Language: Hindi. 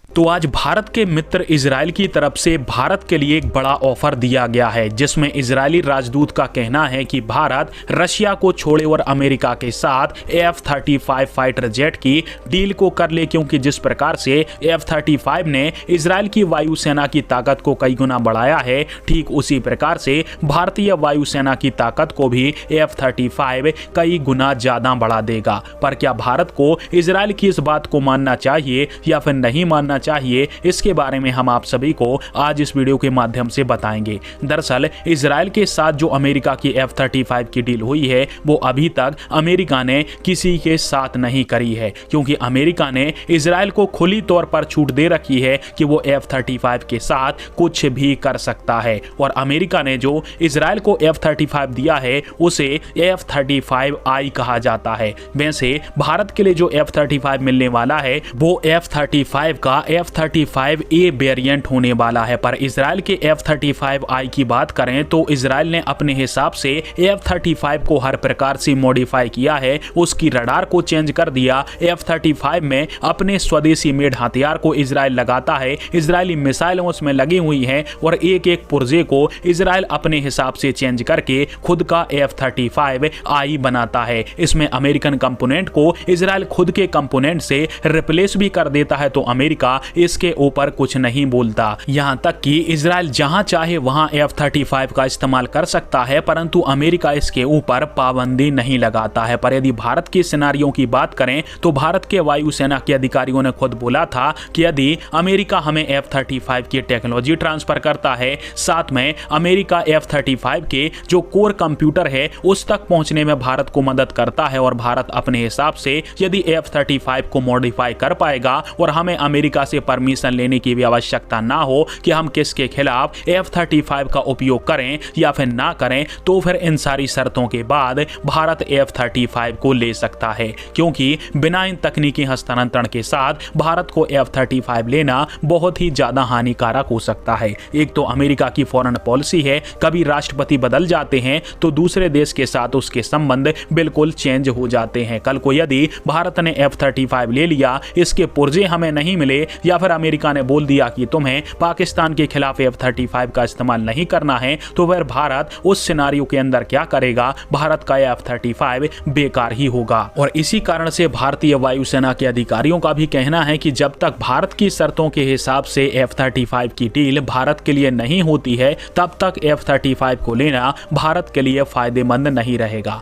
तो आज भारत के मित्र इजराइल की तरफ से भारत के लिए एक बड़ा ऑफर दिया गया है, जिसमें इजरायली राजदूत का कहना है कि भारत रशिया को छोड़े और अमेरिका के साथ F-35 फाइटर जेट की डील को कर ले, क्योंकि जिस प्रकार से F-35 ने इजराइल की वायुसेना की ताकत को कई गुना बढ़ाया है, ठीक उसी प्रकार से भारतीय वायुसेना की ताकत को भी F-35 कई गुना ज्यादा बढ़ा देगा। पर क्या भारत को इजराइल की इस बात को मानना चाहिए या फिर नहीं मानना चाहिए, इसके बारे में हम आप सभी को आज इस वीडियो के माध्यम से बताएंगे। दरअसल इजराइल के साथ जो अमेरिका की F-35 की डील हुई है, वो अभी तक अमेरिका ने किसी के साथ नहीं करी है, क्योंकि अमेरिका ने इजराइल को खुली तौर पर छूट दे रखी है कि वो F-35 के साथ कुछ भी कर सकता है। और अमेरिका ने जो इजराइल को F-35 दिया है, उसे F-35I कहा जाता है। वैसे भारत के लिए जो F-35 मिलने वाला है, वो F-35 का F-35A वेरिएंट होने वाला है। पर इजराइल के F-35I की बात करें तो इजराइल ने अपने हिसाब से F-35 को हर प्रकार से मॉडिफाई किया है, उसकी रडार को चेंज कर दिया। F-35 में अपने स्वदेशी मेड हथियार को इजराइल लगाता है, इजरायली मिसाइलें उसमें लगी हुई हैं और एक एक पुर्जे को इजराइल अपने हिसाब से चेंज करके खुद का F-35I बनाता है। इसमें अमेरिकन कंपोनेंट को इजराइल खुद के कंपोनेंट से रिप्लेस भी कर देता है, तो अमेरिका इसके ऊपर कुछ नहीं बोलता। यहां तक कि इजराइल जहां चाहे वहां F-35 का इस्तेमाल कर सकता है, परंतु अमेरिका इसके ऊपर पाबंदी नहीं लगाता है। पर यदि भारत की सिनारियों की बात करें तो भारत के वायुसेना के अधिकारियों ने खुद बोला था कि यदि अमेरिका हमें F-35 की टेक्नोलॉजी ट्रांसफर करता है, साथ में अमेरिका F-35 के जो कोर कंप्यूटर है उस तक पहुंचने में भारत को मदद करता है, और भारत अपने हिसाब से यदि F-35 को मॉडिफाई कर पाएगा और हमें अमेरिका से परमिशन लेने की भी आवश्यकता ना हो कि हम किसके खिलाफ F-35 का उपयोग करें या फिर ना करें, तो फिर इन सारी शर्तों के बाद भारत F-35 को ले सकता है, क्योंकि बिना इन तकनीकी हस्तांतरण के साथ भारत को F-35 लेना बहुत ही ज्यादा हानिकारक हो सकता है। एक तो अमेरिका की फॉरेन पॉलिसी है, कभी राष्ट्रपति बदल जाते हैं तो दूसरे देश के साथ उसके संबंध बिल्कुल चेंज हो जाते हैं। कल को यदि भारत ने F-35 ले लिया, इसके पुर्जे हमें नहीं मिले, या फिर अमेरिका ने बोल दिया कि तुम्हें पाकिस्तान के खिलाफ F-35 का इस्तेमाल नहीं करना है, तो फिर भारत उस सिनारियो के अंदर क्या करेगा? भारत का F-35 बेकार ही होगा। और इसी कारण से भारतीय वायुसेना के अधिकारियों का भी कहना है कि जब तक भारत की शर्तों के हिसाब से F-35 की डील भारत के लिए नहीं होती है, तब तक F-35 को लेना भारत के लिए फायदेमंद नहीं रहेगा।